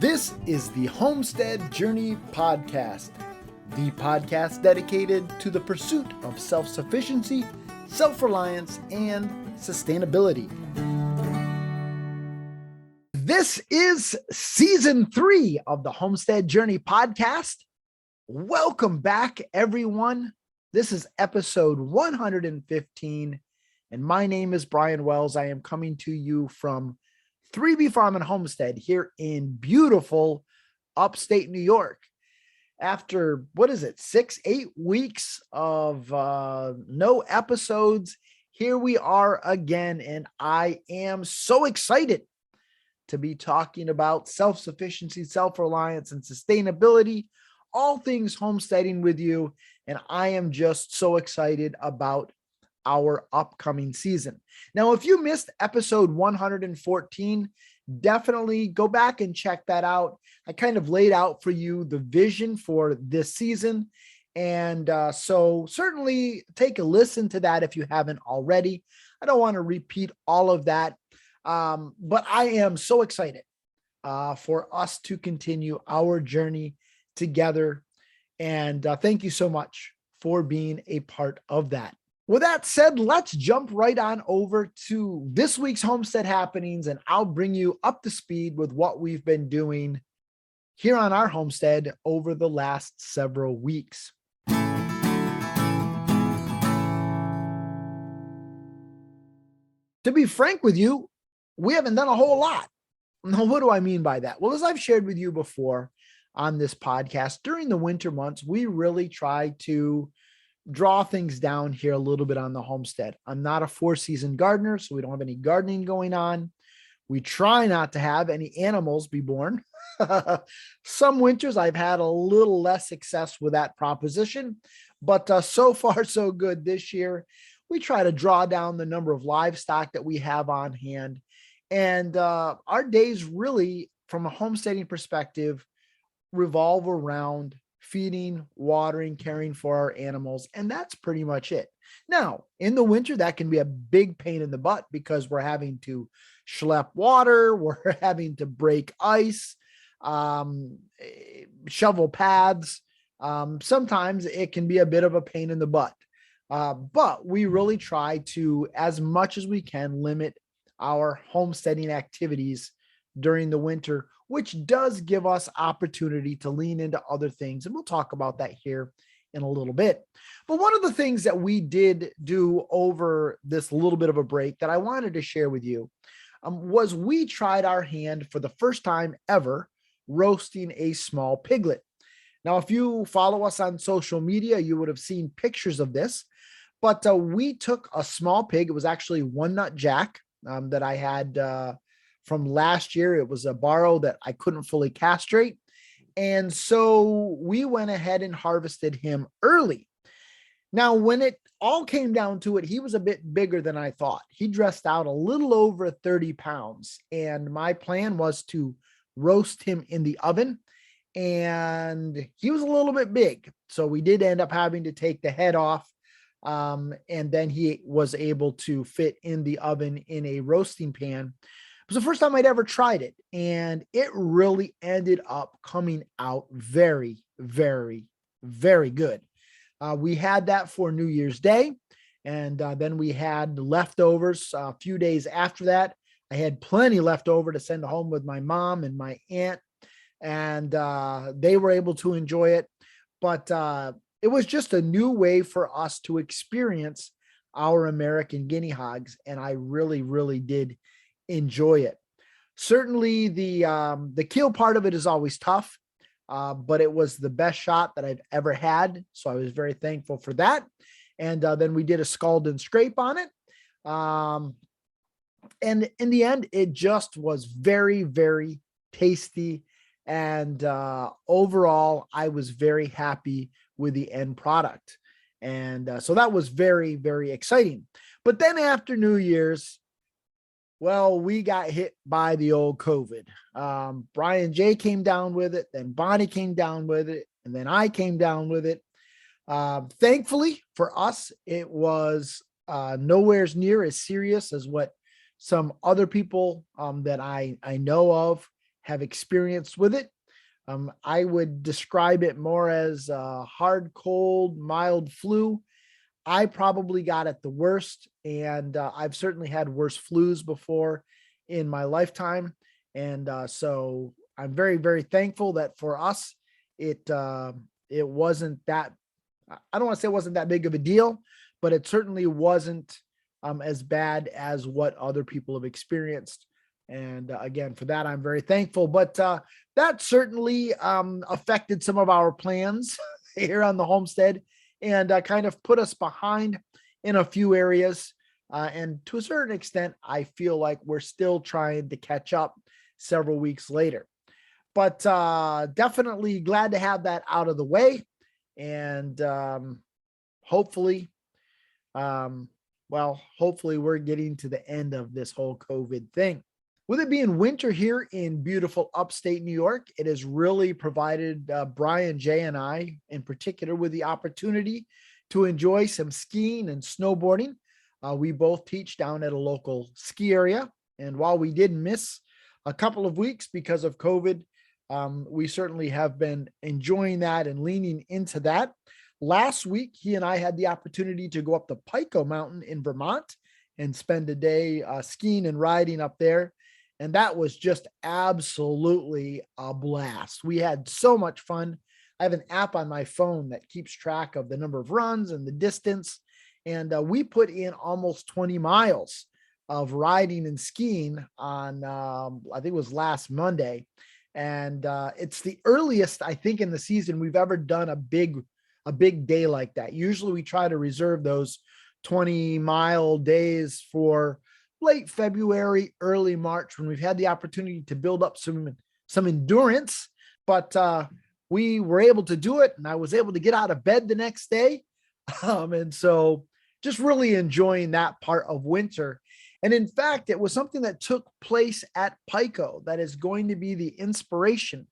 This is the Homestead Journey Podcast, the podcast dedicated to the pursuit of self-sufficiency, self-reliance, and sustainability. This is season 3 of the Homestead Journey Podcast. Welcome back, everyone. This is episode 115, and my name is Brian Wells. I am coming to you from 3B Farm and Homestead here in beautiful upstate New York. After, 6-8 weeks of no episodes, here we are again, and I am so excited to be talking about self-sufficiency, self-reliance, and sustainability, all things homesteading with you. And I am just so excited about our upcoming season. Now, if you missed episode 114, definitely go back and check that out. I kind of laid out for you the vision for this season. And so certainly take a listen to that if you haven't already. I don't want to repeat all of that, but I am so excited for us to continue our journey together. And thank you so much for being a part of that. With that said, let's jump right on over to this week's Homestead Happenings, and I'll bring you up to speed with what we've been doing here on our homestead over the last several weeks. To be frank with you, we haven't done a whole lot. Now, what do I mean by that? Well, as I've shared with you before on this podcast, during the winter months, we really try to draw things down here a little bit on the homestead. I'm not a 4-season gardener, so we don't have any gardening going on. We try not to have any animals be born. Some winters I've had a little less success with that proposition, but so far so good this year. We try to draw down the number of livestock that we have on hand. And our days really, from a homesteading perspective, revolve around feeding, watering, caring for our animals, and that's pretty much it. Now, in the winter, that can be a big pain in the butt because we're having to schlep water, we're having to break ice, shovel paths. Sometimes it can be a bit of a pain in the butt, but we really try to, as much as we can, limit our homesteading activities during the winter, which does give us opportunity to lean into other things. And we'll talk about that here in a little bit. But one of the things that we did do over this little bit of a break that I wanted to share with you was we tried our hand for the first time ever roasting a small piglet. Now, if you follow us on social media, you would have seen pictures of this, but we took a small pig. It was actually One Nut Jack that I had from last year. It was a barrow that I couldn't fully castrate. And so we went ahead and harvested him early. Now, when it all came down to it, he was a bit bigger than I thought. He dressed out a little over 30 pounds. And my plan was to roast him in the oven. And he was a little bit big. So we did end up having to take the head off. And then he was able to fit in the oven in a roasting pan. It was the first time I'd ever tried it, and it really ended up coming out very, very, very good. We had that for New Year's Day, and then we had leftovers a few days after that. I had plenty left over to send home with my mom and my aunt, and they were able to enjoy it. But it was just a new way for us to experience our American guinea hogs, and I really, really did enjoy it. Certainly the kill part of it is always tough, but it was the best shot that I've ever had. So I was very thankful for that. And then we did a scald and scrape on it. And in the end, it just was very, very tasty. And overall, I was very happy with the end product. And so that was very, very exciting. But then after New Year's, well, we got hit by the old COVID. Brian J came down with it, then Bonnie came down with it, and then I came down with it. Thankfully for us, it was nowhere near as serious as what some other people that I know of have experienced with it. I would describe it more as a hard, cold, mild flu. I probably got it the worst, and I've certainly had worse flus before in my lifetime. And so I'm very, very thankful that for us, it wasn't that. I don't want to say it wasn't that big of a deal, but it certainly wasn't as bad as what other people have experienced. And again, for that, I'm very thankful. But that certainly affected some of our plans here on the homestead and kind of put us behind in a few areas. And to a certain extent, I feel like we're still trying to catch up several weeks later. But definitely glad to have that out of the way. And hopefully, hopefully we're getting to the end of this whole COVID thing. With it being winter here in beautiful upstate New York, it has really provided Brian, Jay, and I in particular with the opportunity to enjoy some skiing and snowboarding. We both teach down at a local ski area. And while we did miss a couple of weeks because of COVID, we certainly have been enjoying that and leaning into that. Last week, he and I had the opportunity to go up the Pico Mountain in Vermont and spend a day skiing and riding up there. And that was just absolutely a blast. We had so much fun. I have an app on my phone that keeps track of the number of runs and the distance. And we put in almost 20 miles of riding and skiing on, I think it was last Monday. And it's the earliest, I think, in the season we've ever done a big day like that. Usually we try to reserve those 20-mile days for late February, early March, when we've had the opportunity to build up some endurance, but we were able to do it. And I was able to get out of bed the next day. And so just really enjoying that part of winter. And in fact, it was something that took place at Pico that is going to be the inspiration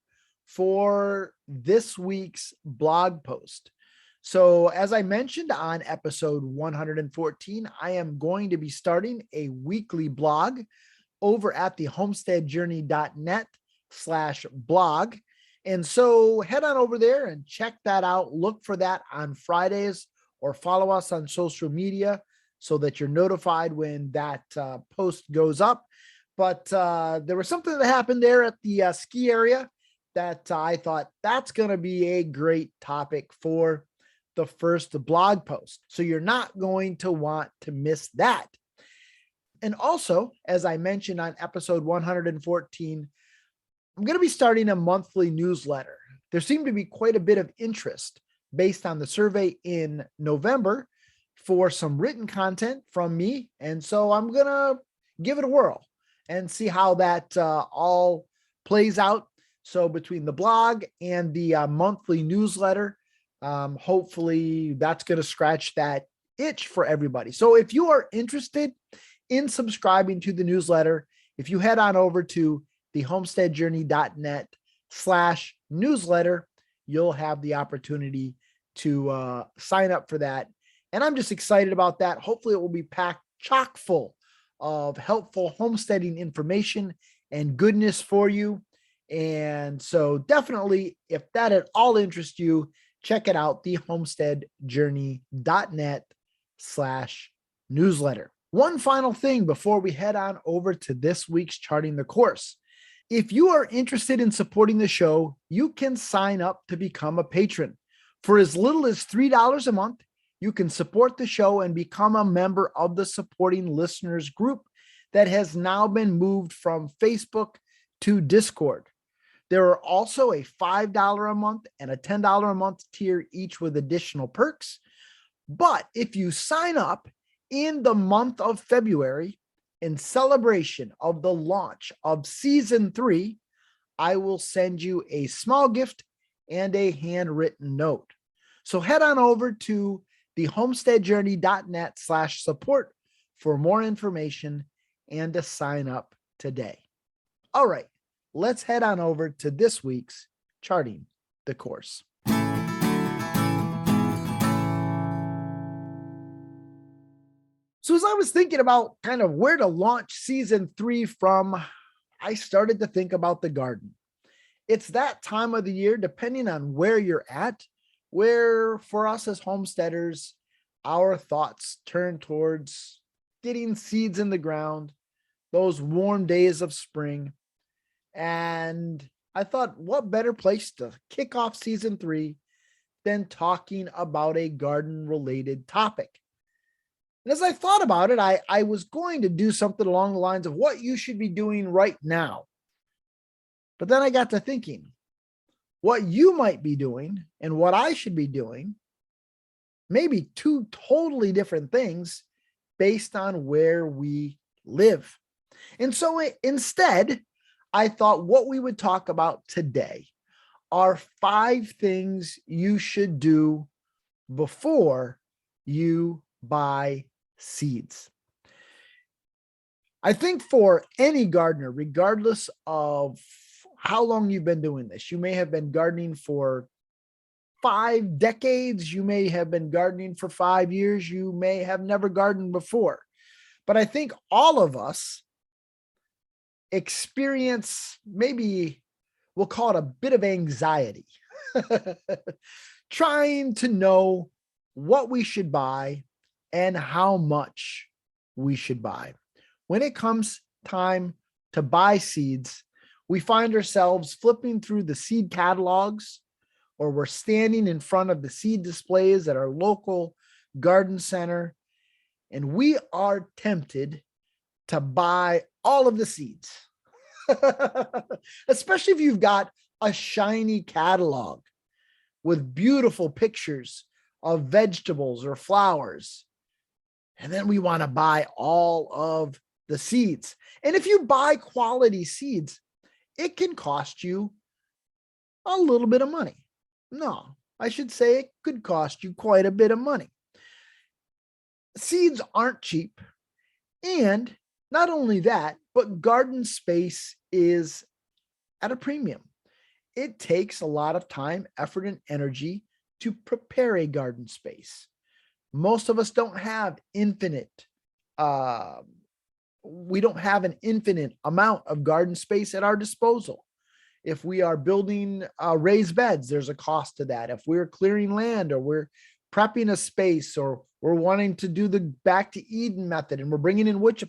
for this week's blog post. So as I mentioned on episode 114, I am going to be starting a weekly blog over at the homesteadjourney.net/blog. And so head on over there and check that out. Look for that on Fridays or follow us on social media so that you're notified when that post goes up. But there was something that happened there at the ski area that I thought that's going to be a great topic for the first blog post. So you're not going to want to miss that. And also, as I mentioned on episode 114, I'm going to be starting a monthly newsletter. There seemed to be quite a bit of interest based on the survey in November for some written content from me. And so I'm going to give it a whirl and see how that all plays out. So between the blog and the monthly newsletter, hopefully that's going to scratch that itch for everybody. So if you are interested in subscribing to the newsletter, if you head on over to the homesteadjourney.net/newsletter, you'll have the opportunity to sign up for that. And I'm just excited about that. Hopefully it will be packed chock full of helpful homesteading information and goodness for you. And so definitely, if that at all interests you, check it out, the homesteadjourney.net/newsletter. One final thing before we head on over to this week's Charting the Course. If you are interested in supporting the show, you can sign up to become a patron. For as little as $3 a month, you can support the show and become a member of the supporting listeners group that has now been moved from Facebook to Discord. There are also a $5 a month and a $10 a month tier, each with additional perks. But if you sign up in the month of February in celebration of the launch of season 3, I will send you a small gift and a handwritten note. So head on over to the homesteadjourney.net/support for more information and to sign up today. All right, let's head on over to this week's Charting the Course. So as I was thinking about kind of where to launch season 3 from, I started to think about the garden. It's that time of the year, depending on where you're at, where for us as homesteaders, our thoughts turn towards getting seeds in the ground, those warm days of spring. And I thought, what better place to kick off season 3 than talking about a garden related topic? And as I thought about it, I was going to do something along the lines of what you should be doing right now. But then I got to thinking, what you might be doing and what I should be doing, maybe two totally different things based on where we live. And so instead, I thought what we would talk about today are 5 things you should do before you buy seeds. I think for any gardener, regardless of how long you've been doing this, you may have been gardening for 5 decades, you may have been gardening for 5 years, you may have never gardened before. But I think all of us experience, maybe we'll call it a bit of anxiety, trying to know what we should buy and how much we should buy. When it comes time to buy seeds, we find ourselves flipping through the seed catalogs, or we're standing in front of the seed displays at our local garden center, and we are tempted to buy all of the seeds, especially if you've got a shiny catalog with beautiful pictures of vegetables or flowers. And then we want to buy all of the seeds. And if you buy quality seeds, it can cost you a little bit of money. No, I should say it could cost you quite a bit of money. Seeds aren't cheap. And not only that, but garden space is at a premium. It takes a lot of time, effort, and energy to prepare a garden space. Most of us don't have we don't have an infinite amount of garden space at our disposal. If we are building raised beds, there's a cost to that. If we're clearing land, or we're prepping a space, or we're wanting to do the back to Eden method and we're bringing in wood,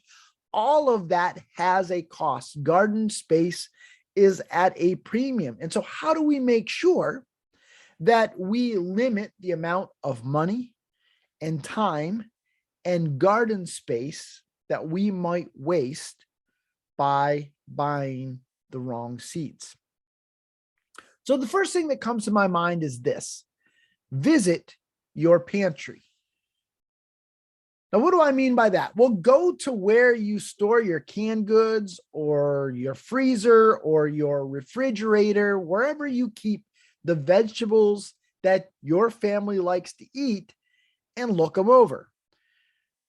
all of that has a cost. Garden space is at a premium. And so how do we make sure that we limit the amount of money and time and garden space that we might waste by buying the wrong seeds? So the first thing that comes to my mind is this: visit your pantry. Now, what do I mean by that? Well, go to where you store your canned goods, or your freezer, or your refrigerator, wherever you keep the vegetables that your family likes to eat, and look them over.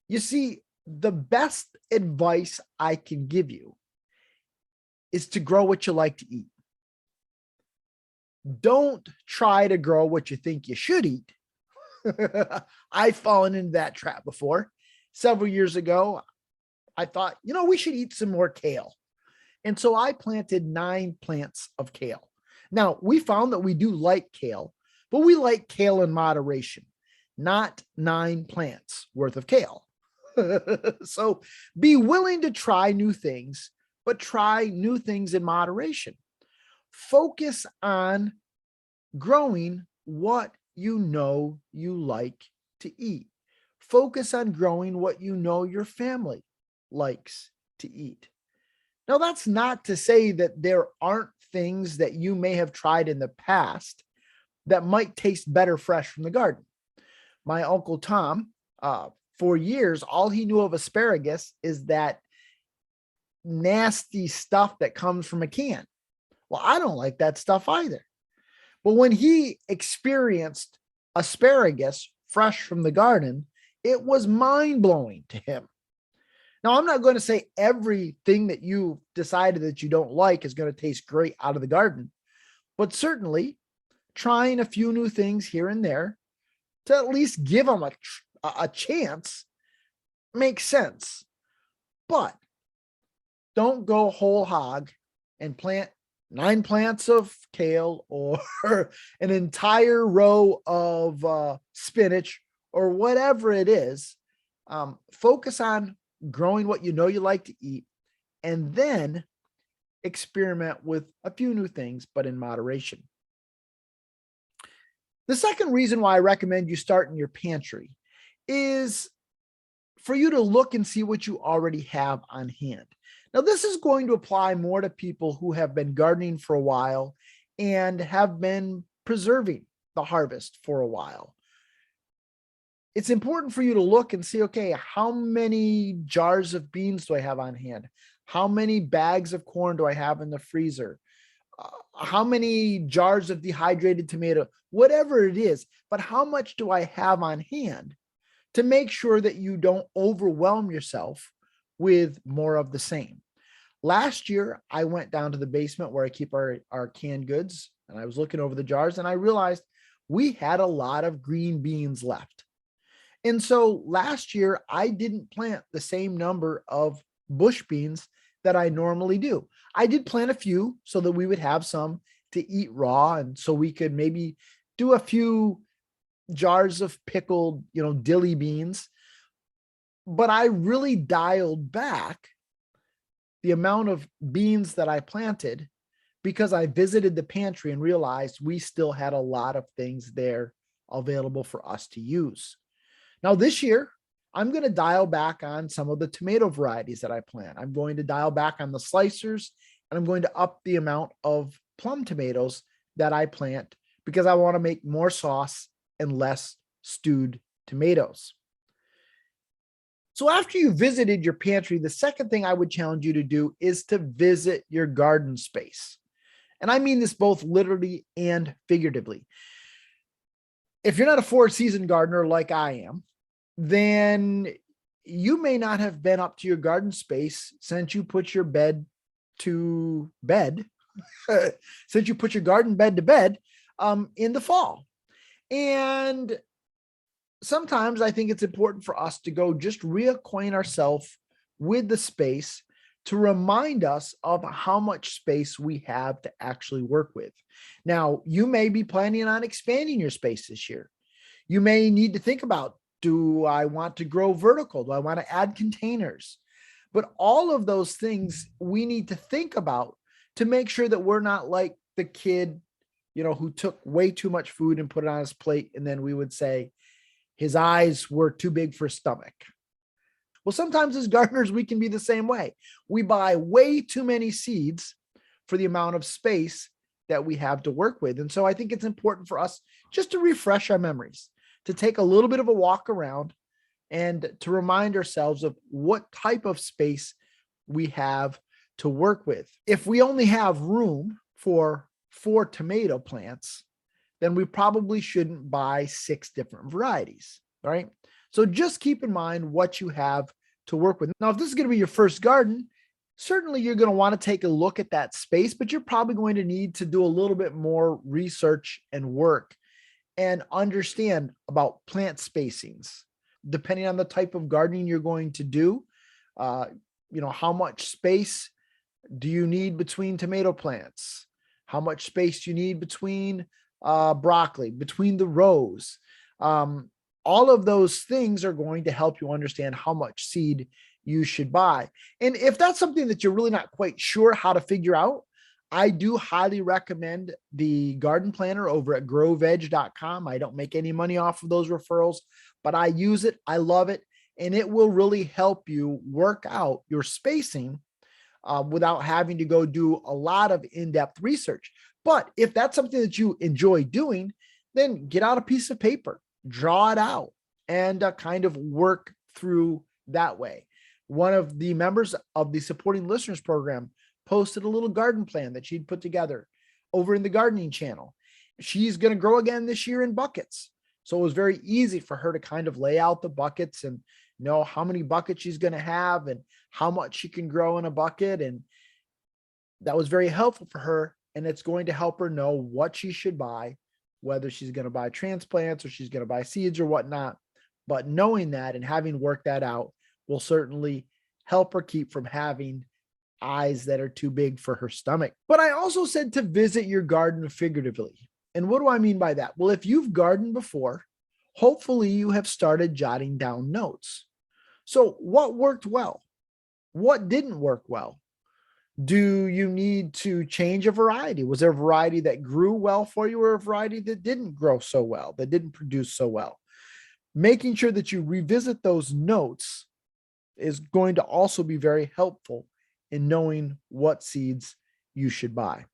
You see, the best advice I can give you is to grow what you like to eat. Don't try to grow what you think you should eat. I've fallen into that trap before. Several years ago, I thought, we should eat some more kale. And so I planted 9 plants of kale. Now, we found that we do like kale, but we like kale in moderation, not 9 plants worth of kale. So be willing to try new things, but try new things in moderation. Focus on growing what you know you like to eat. Focus on growing what you know your family likes to eat. Now, that's not to say that there aren't things that you may have tried in the past that might taste better fresh from the garden. My Uncle Tom, for years, all he knew of asparagus is that nasty stuff that comes from a can. Well, I don't like that stuff either. But when he experienced asparagus fresh from the garden, it was mind-blowing to him. Now, I'm not going to say everything that you decided that you don't like is going to taste great out of the garden, but certainly trying a few new things here and there to at least give them a chance makes sense. But Don't go whole hog and plant 9 plants of kale or an entire row of spinach or whatever it is. Focus on growing what you know you like to eat, and then experiment with a few new things, but in moderation. The second reason why I recommend you start in your pantry is for you to look and see what you already have on hand. Now, this is going to apply more to people who have been gardening for a while and have been preserving the harvest for a while. It's important for you to look and see, okay, how many jars of beans do I have on hand? How many bags of corn do I have in the freezer? How many jars of dehydrated tomato? Whatever it is, but how much do I have on hand to make sure that you don't overwhelm yourself with more of the same. Last year, I went down to the basement where I keep our canned goods, and I was looking over the jars, and I realized we had a lot of green beans left. And so last year, I didn't plant the same number of bush beans that I normally do. I did plant a few so that we would have some to eat raw, and so we could maybe do a few jars of pickled, dilly beans. But I really dialed back the amount of beans that I planted because I visited the pantry and realized we still had a lot of things there available for us to use. Now, this year, I'm going to dial back on some of the tomato varieties that I plant. I'm going to dial back on the slicers, and I'm going to up the amount of plum tomatoes that I plant because I want to make more sauce and less stewed tomatoes. So after you visited your pantry, the second thing I would challenge you to do is to visit your garden space. And I mean this both literally and figuratively. If you're not a four-season gardener like I am, then you may not have been up to your garden space since you put your bed to bed, since you put your garden bed to bed in the fall. And sometimes I think it's important for us to go just reacquaint ourselves with the space to remind us of how much space we have to actually work with. Now, you may be planning on expanding your space this year. You may need to think about, do I want to grow vertical? Do I want to add containers? But all of those things we need to think about to make sure that we're not like the kid, who took way too much food and put it on his plate. And then we would say his eyes were too big for his stomach. Well, sometimes as gardeners, we can be the same way. We buy way too many seeds for the amount of space that we have to work with. And so I think it's important for us just to refresh our memories, to take a little bit of a walk around and to remind ourselves of what type of space we have to work with. If we only have room for 4 tomato plants, then we probably shouldn't buy 6 different varieties, right? So just keep in mind what you have to work with. Now, if this is going to be your first garden, certainly you're going to want to take a look at that space, but you're probably going to need to do a little bit more research and work and understand about plant spacings. Depending on the type of gardening you're going to do, how much space do you need between tomato plants? How much space do you need between broccoli, between the rows? All of those things are going to help you understand how much seed you should buy. And if that's something that you're really not quite sure how to figure out, I do highly recommend the garden planner over at growveg.com. I don't make any money off of those referrals, but I use it. I love it. And it will really help you work out your spacing without having to go do a lot of in-depth research. But if that's something that you enjoy doing, then get out a piece of paper, draw it out, and kind of work through that way. One of the members of the Supporting Listeners program posted a little garden plan that she'd put together over in the gardening channel. She's going to grow again this year in buckets. So it was very easy for her to kind of lay out the buckets and know how many buckets she's going to have and how much she can grow in a bucket. And that was very helpful for her. And it's going to help her know what she should buy, whether she's going to buy transplants or she's going to buy seeds or whatnot. But knowing that and having worked that out will certainly help her keep from having eyes that are too big for her stomach. But I also said to visit your garden figuratively. And what do I mean by that? Well, if you've gardened before, hopefully you have started jotting down notes. So what worked well? What didn't work well? Do you need to change a variety? Was there a variety that grew well for you or a variety that didn't grow so well, that didn't produce so well? Making sure that you revisit those notes is going to also be very helpful in knowing what seeds you should buy.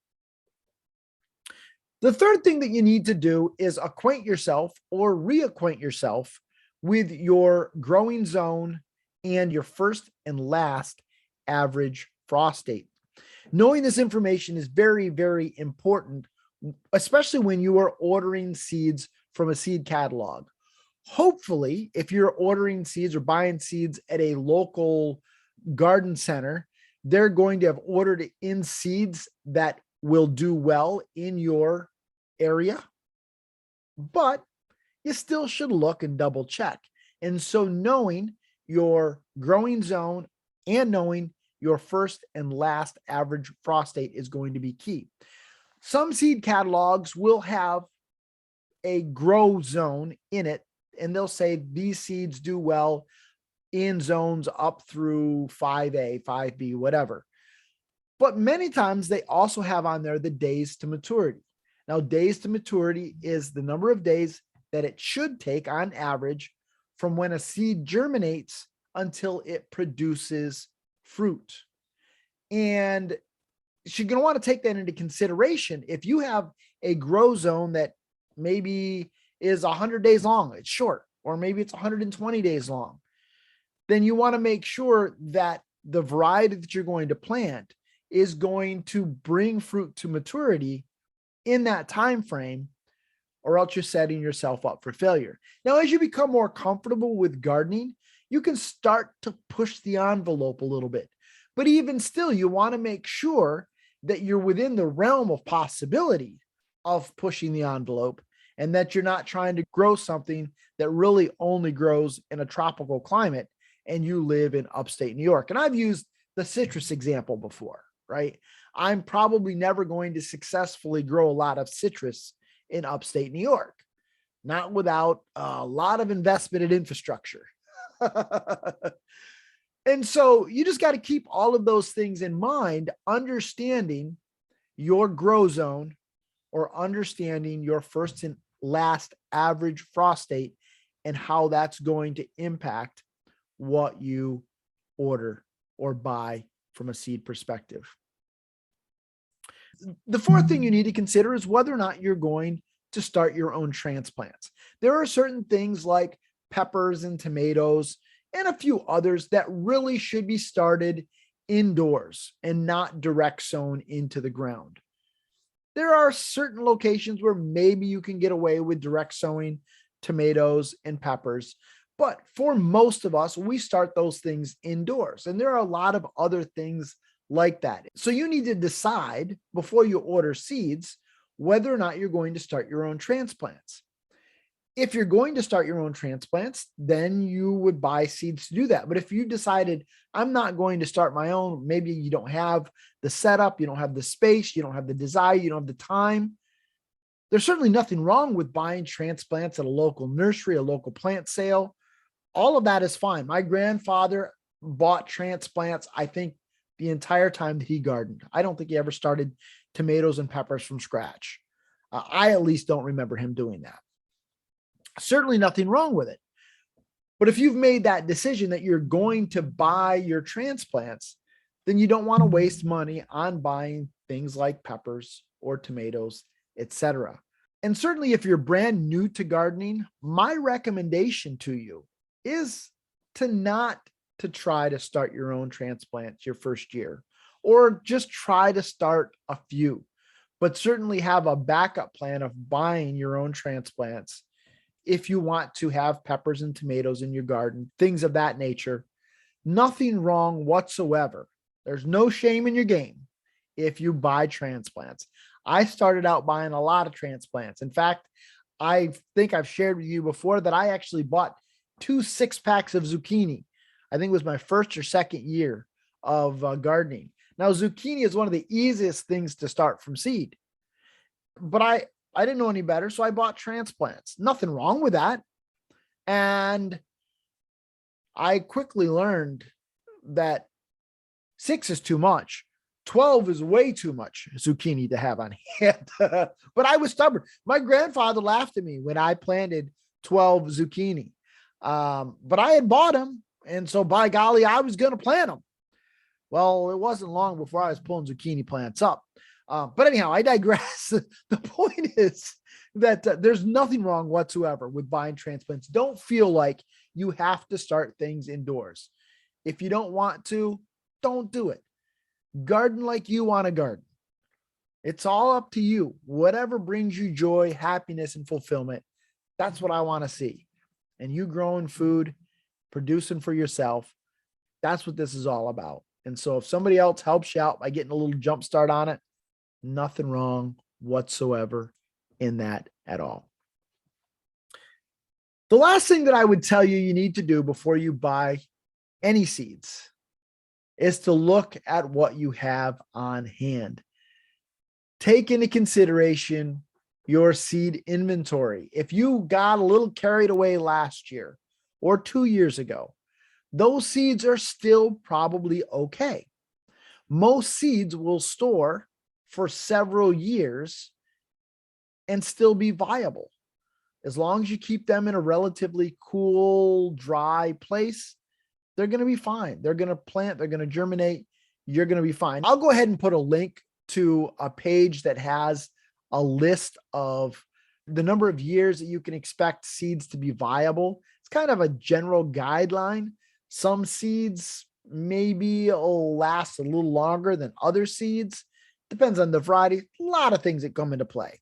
The third thing that you need to do is acquaint yourself or reacquaint yourself with your growing zone and your first and last average frost date. Knowing this information is very, very important, especially when you are ordering seeds from a seed catalog. Hopefully, if you're ordering seeds or buying seeds at a local garden center, they're going to have ordered in seeds that will do well in your area, but you still should look and double check. And so knowing your growing zone and knowing your first and last average frost date is going to be key. Some seed catalogs will have a grow zone in it, and they'll say these seeds do well in zones up through 5A, 5B, whatever. But many times they also have on there the days to maturity. Now, days to maturity is the number of days that it should take on average from when a seed germinates until it produces fruit. And you're going to want to take that into consideration. If you have a grow zone that maybe is 100 days long, it's short, or maybe it's 120 days long, then you want to make sure that the variety that you're going to plant is going to bring fruit to maturity in that time frame, or else you're setting yourself up for failure. Now, as you become more comfortable with gardening, you can start to push the envelope a little bit. But even still, you want to make sure that you're within the realm of possibility of pushing the envelope, and that you're not trying to grow something that really only grows in a tropical climate and you live in upstate New York. And I've used the citrus example before, right? I'm probably never going to successfully grow a lot of citrus in upstate New York, not without a lot of investment in infrastructure. And so you just got to keep all of those things in mind, understanding your grow zone or understanding your first and last average frost date and how that's going to impact what you order or buy from a seed perspective. The fourth thing you need to consider is whether or not you're going to start your own transplants. There are certain things like peppers and tomatoes and a few others that really should be started indoors and not direct sown into the ground. There are certain locations where maybe you can get away with direct sowing tomatoes and peppers, but for most of us, we start those things indoors. And there are a lot of other things like that. So you need to decide before you order seeds whether or not you're going to start your own transplants. If you're going to start your own transplants, then you would buy seeds to do that. But if you decided, I'm not going to start my own, maybe you don't have the setup, you don't have the space, you don't have the desire, you don't have the time, there's certainly nothing wrong with buying transplants at a local nursery, a local plant sale. All of that is fine. My grandfather bought transplants, I think, the entire time that he gardened. I don't think he ever started tomatoes and peppers from scratch. I at least don't remember him doing that. Certainly nothing wrong with it. But if you've made that decision that you're going to buy your transplants, then you don't want to waste money on buying things like peppers or tomatoes, etc. And certainly if you're brand new to gardening, my recommendation to you is to not to try to start your own transplants your first year, or just try to start a few, but certainly have a backup plan of buying your own transplants if you want to have peppers and tomatoes in your garden, things of that nature. Nothing wrong whatsoever. There's no shame in your game if you buy transplants. I started out buying a lot of transplants. In fact, I think I've shared with you before that I actually bought 2 6-packs of zucchini. I think it was my first or second year of gardening. Now, zucchini is one of the easiest things to start from seed, but I didn't know any better, so I bought Transplants. Nothing wrong with that. And I quickly learned that 6 is too much. 12 is way too much zucchini to have on hand. But I was stubborn. My grandfather laughed at me when I planted 12 zucchini. But I had bought them. And so by golly, I was going to plant them. Well, it wasn't long before I was pulling zucchini plants up. But anyhow, I digress. The point is that there's nothing wrong whatsoever with buying transplants. Don't feel like you have to start things indoors. If you don't want to, don't do it. Garden like you want to garden. It's all up to you. Whatever brings you joy, happiness, and fulfillment, that's what I want to see. And you growing food, producing for yourself, that's what this is all about. And so if somebody else helps you out by getting a little jump start on it, nothing wrong whatsoever in that at all. The last thing that I would tell you need to do before you buy any seeds is to look at what you have on hand. Take into consideration your seed inventory. If you got a little carried away last year or 2 years ago, those seeds are still probably okay. Most seeds will store for several years and still be viable. As long as you keep them in a relatively cool, dry place, they're going to be fine. They're going to plant, they're going to germinate. You're going to be fine. I'll go ahead and put a link to a page that has a list of the number of years that you can expect seeds to be viable. It's kind of a general guideline. Some seeds maybe will last a little longer than other seeds. Depends on the variety. A lot of things that come into play.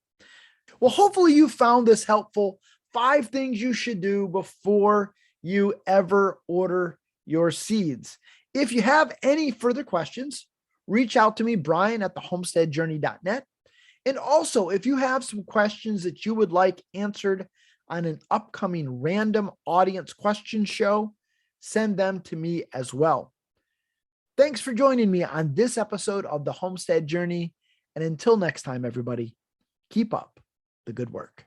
Well, hopefully you found this helpful. 5 things you should do before you ever order your seeds. If you have any further questions, reach out to me, Brian at thehomesteadjourney.net. And also, if you have some questions that you would like answered on an upcoming random audience question show, send them to me as well. Thanks for joining me on this episode of The Homestead Journey. And until next time, everybody, keep up the good work.